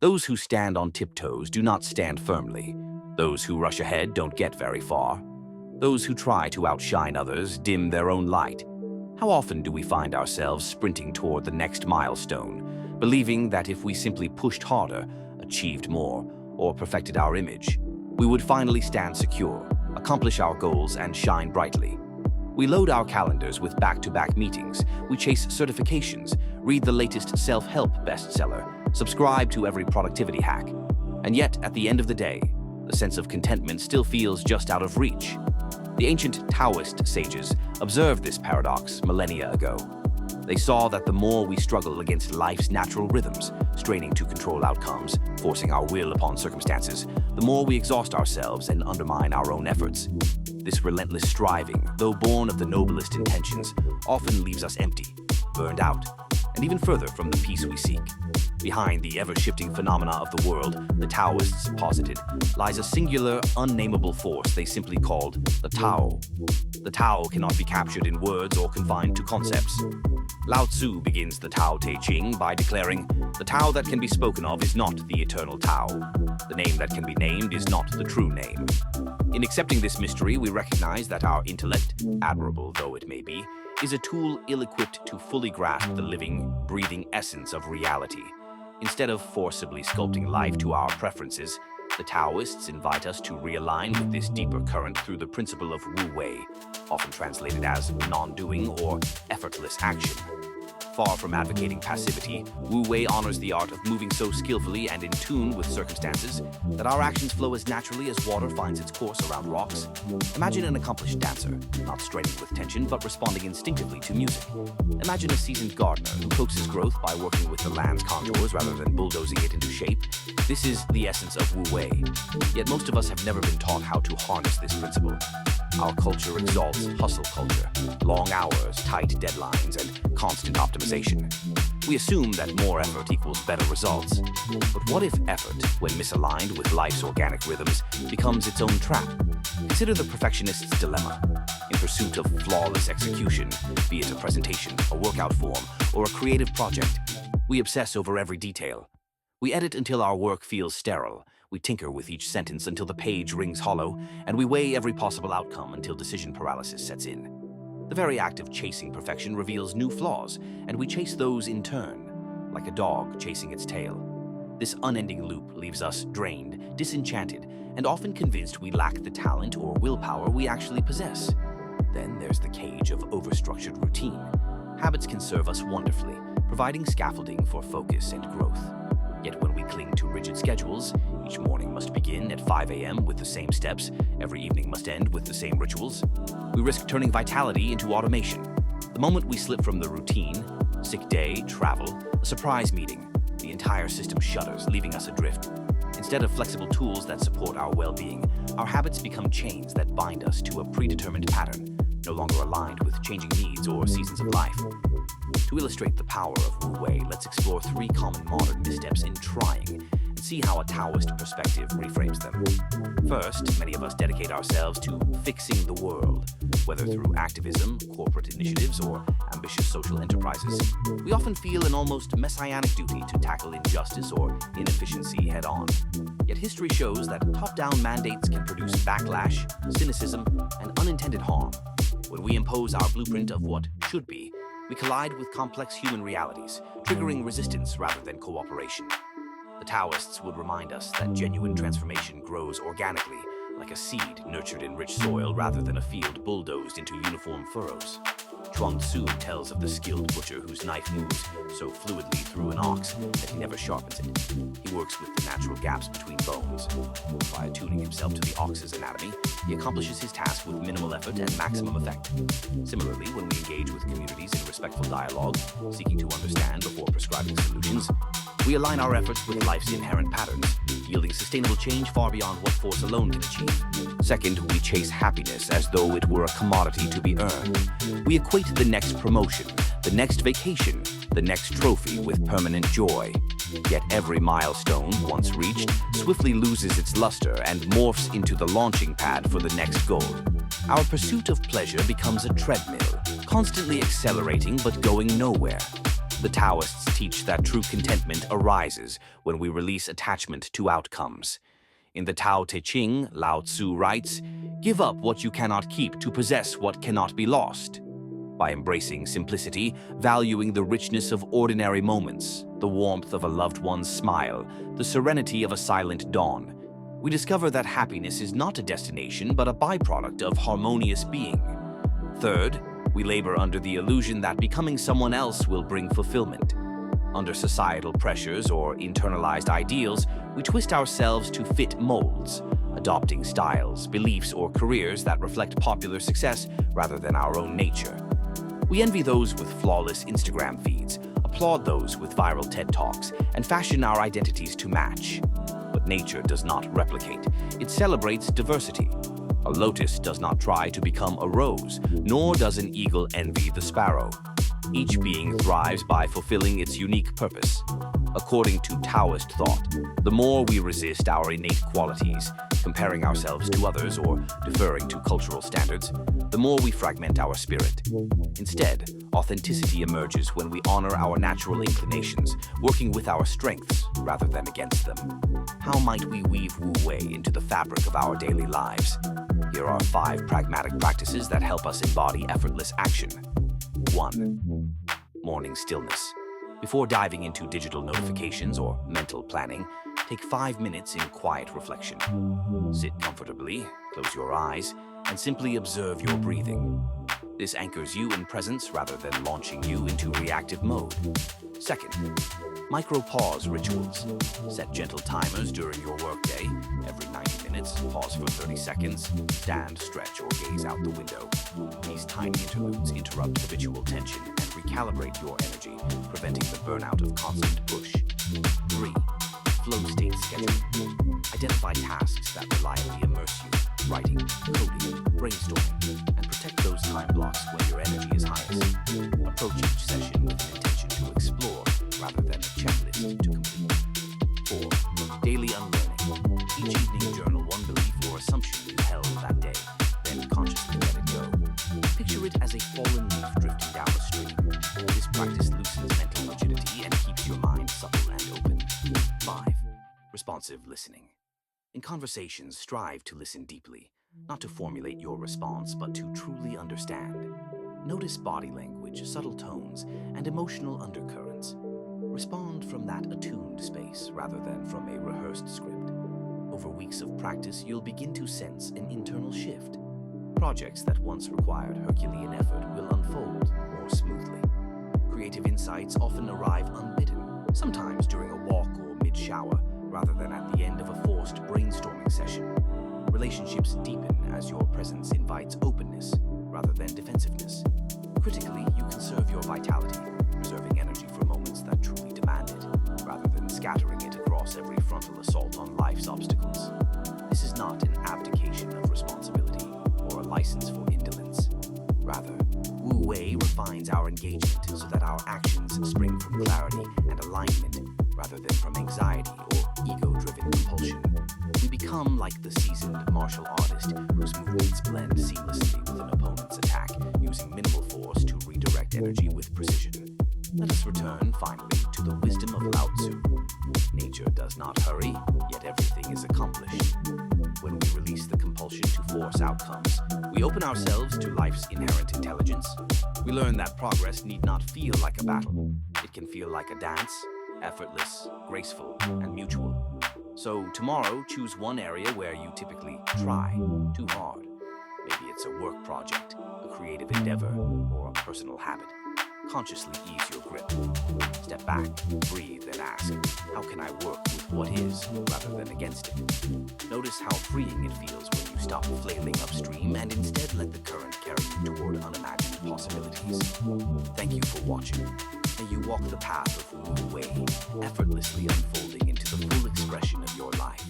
Those who stand on tiptoes do not stand firmly. Those who rush ahead don't get very far. Those who try to outshine others dim their own light. How often do we find ourselves sprinting toward the next milestone, believing that if we simply pushed harder, achieved more, or perfected our image, we would finally stand secure, accomplish our goals, and shine brightly? We load our calendars with back-to-back meetings, we chase certifications, read the latest self-help bestseller, subscribe to every productivity hack. And yet, at the end of the day, the sense of contentment still feels just out of reach. The ancient Taoist sages observed this paradox millennia ago. They saw that the more we struggle against life's natural rhythms, straining to control outcomes, forcing our will upon circumstances, the more we exhaust ourselves and undermine our own efforts. This relentless striving, though born of the noblest intentions, often leaves us empty, burned out, and even further from the peace we seek. Behind the ever-shifting phenomena of the world, the Taoists posited, lies a singular, unnameable force they simply called the Tao. The Tao cannot be captured in words or confined to concepts. Lao Tzu begins the Tao Te Ching by declaring, "The Tao that can be spoken of is not the eternal Tao. The name that can be named is not the true name." In accepting this mystery, we recognize that our intellect, admirable though it may be, is a tool ill-equipped to fully grasp the living, breathing essence of reality. Instead of forcibly sculpting life to our preferences, the Taoists invite us to realign with this deeper current through the principle of Wu Wei, often translated as non-doing or effortless action. Far from advocating passivity, Wu Wei honors the art of moving so skillfully and in tune with circumstances that our actions flow as naturally as water finds its course around rocks. Imagine an accomplished dancer, not straining with tension but responding instinctively to music. Imagine a seasoned gardener who coaxes growth by working with the land's contours rather than bulldozing it into shape. This is the essence of Wu Wei. Yet most of us have never been taught how to harness this principle. Our culture exalts hustle culture, long hours, tight deadlines, and constant optimization. We assume that more effort equals better results. But what if effort, when misaligned with life's organic rhythms, becomes its own trap? Consider the perfectionist's dilemma. In pursuit of flawless execution, be it a presentation, a workout form, or a creative project, we obsess over every detail. We edit until our work feels sterile. We tinker with each sentence until the page rings hollow, and we weigh every possible outcome until decision paralysis sets in. The very act of chasing perfection reveals new flaws, and we chase those in turn, like a dog chasing its tail. This unending loop leaves us drained, disenchanted, and often convinced we lack the talent or willpower we actually possess. Then there's the cage of overstructured routine. Habits can serve us wonderfully, providing scaffolding for focus and growth. Yet when we cling to rigid schedules, each morning must begin at 5 a.m. with the same steps, every evening must end with the same rituals, we risk turning vitality into automation. The moment we slip from the routine, sick day, travel, a surprise meeting, the entire system shudders, leaving us adrift. Instead of flexible tools that support our well-being, our habits become chains that bind us to a predetermined pattern, no longer aligned with changing needs or seasons of life. To illustrate the power of Wu Wei, let's explore 3 common modern missteps in trying and see how a Taoist perspective reframes them. First, many of us dedicate ourselves to fixing the world, whether through activism, corporate initiatives, or ambitious social enterprises. We often feel an almost messianic duty to tackle injustice or inefficiency head-on. Yet history shows that top-down mandates can produce backlash, cynicism, and unintended harm. When we impose our blueprint of what should be, we collide with complex human realities, triggering resistance rather than cooperation. The Taoists would remind us that genuine transformation grows organically, like a seed nurtured in rich soil rather than a field bulldozed into uniform furrows. Zhuangzi tells of the skilled butcher whose knife moves so fluidly through an ox that he never sharpens it. He works with the natural gaps between bones. By attuning himself to the ox's anatomy, he accomplishes his task with minimal effort and maximum effect. Similarly, when we engage with communities in respectful dialogue, seeking to understand before prescribing solutions, we align our efforts with life's inherent patterns, yielding sustainable change far beyond what force alone can achieve. Second, we chase happiness as though it were a commodity to be earned. We equate the next promotion, the next vacation, the next trophy with permanent joy. Yet every milestone, once reached, swiftly loses its luster and morphs into the launching pad for the next goal. Our pursuit of pleasure becomes a treadmill, constantly accelerating but going nowhere. The Taoists teach that true contentment arises when we release attachment to outcomes. In the Tao Te Ching, Lao Tzu writes, "Give up what you cannot keep to possess what cannot be lost." By embracing simplicity, valuing the richness of ordinary moments, the warmth of a loved one's smile, the serenity of a silent dawn, we discover that happiness is not a destination but a byproduct of harmonious being. Third, we labor under the illusion that becoming someone else will bring fulfillment. Under societal pressures or internalized ideals, we twist ourselves to fit molds, adopting styles, beliefs, or careers that reflect popular success rather than our own nature. We envy those with flawless Instagram feeds, applaud those with viral TED Talks, and fashion our identities to match. But nature does not replicate. It celebrates diversity. A lotus does not try to become a rose, nor does an eagle envy the sparrow. Each being thrives by fulfilling its unique purpose. According to Taoist thought, the more we resist our innate qualities, comparing ourselves to others or deferring to cultural standards, the more we fragment our spirit. Instead, authenticity emerges when we honor our natural inclinations, working with our strengths rather than against them. How might we weave Wu Wei into the fabric of our daily lives? Here are 5 pragmatic practices that help us embody effortless action. 1. Morning stillness. Before diving into digital notifications or mental planning, take 5 minutes in quiet reflection. Sit comfortably, close your eyes, and simply observe your breathing. This anchors you in presence rather than launching you into reactive mode. Second, micro-pause rituals. Set gentle timers during your workday. Every 90 minutes, pause for 30 seconds, stand, stretch, or gaze out the window. These tiny interludes interrupt habitual tension and recalibrate your energy, preventing the burnout of constant push. 3. Flow state scheduling. Identify tasks that reliably immerse you. Writing, coding, brainstorming, and protect those time blocks when your energy is highest. Approach each session with an intention to explore rather than a checklist to complete. 4. Daily unlearning. Each evening journal one belief or assumption you held that day, then consciously let it go. Picture it as a fallen leaf drifting down the stream. This practice loosens mental rigidity and keeps your mind supple and open. 5. Responsive listening. In conversations, strive to listen deeply, not to formulate your response, but to truly understand. Notice body language, subtle tones, and emotional undercurrents. Respond from that attuned space rather than from a rehearsed script. Over weeks of practice, you'll begin to sense an internal shift. Projects that once required Herculean effort will unfold more smoothly. Creative insights often arrive unbidden, sometimes during a walk or mid-shower, rather than at the end of a forced brainstorming session. Relationships deepen as your presence invites openness rather than defensiveness. Critically, you conserve your vitality, preserving energy for moments that truly demand it, rather than scattering it across every frontal assault on life's obstacles. This is not an abdication of responsibility or a license for indolence. Rather, Wu Wei refines our engagement so that our actions spring from clarity and alignment rather than from anxiety or ego-driven compulsion. We become like the seasoned martial artist whose movements blend seamlessly with an opponent's attack, using minimal force to redirect energy with precision. Let us return, finally, to the wisdom of Lao Tzu. Nature does not hurry, yet everything is accomplished. When we release the compulsion to force outcomes, we open ourselves to life's inherent intelligence. We learn that progress need not feel like a battle. It can feel like a dance, effortless, graceful, and mutual. So tomorrow, choose one area where you typically try too hard. Maybe it's a work project, a creative endeavor, or a personal habit. Consciously ease your grip. Step back, breathe, and ask, how can I work with what is rather than against it? Notice how freeing it feels when you stop flailing upstream and instead let the current carry you toward unimagined possibilities. Thank you for watching. May you walk the path of Wu Wei, effortlessly unfolding into the full expression of your life.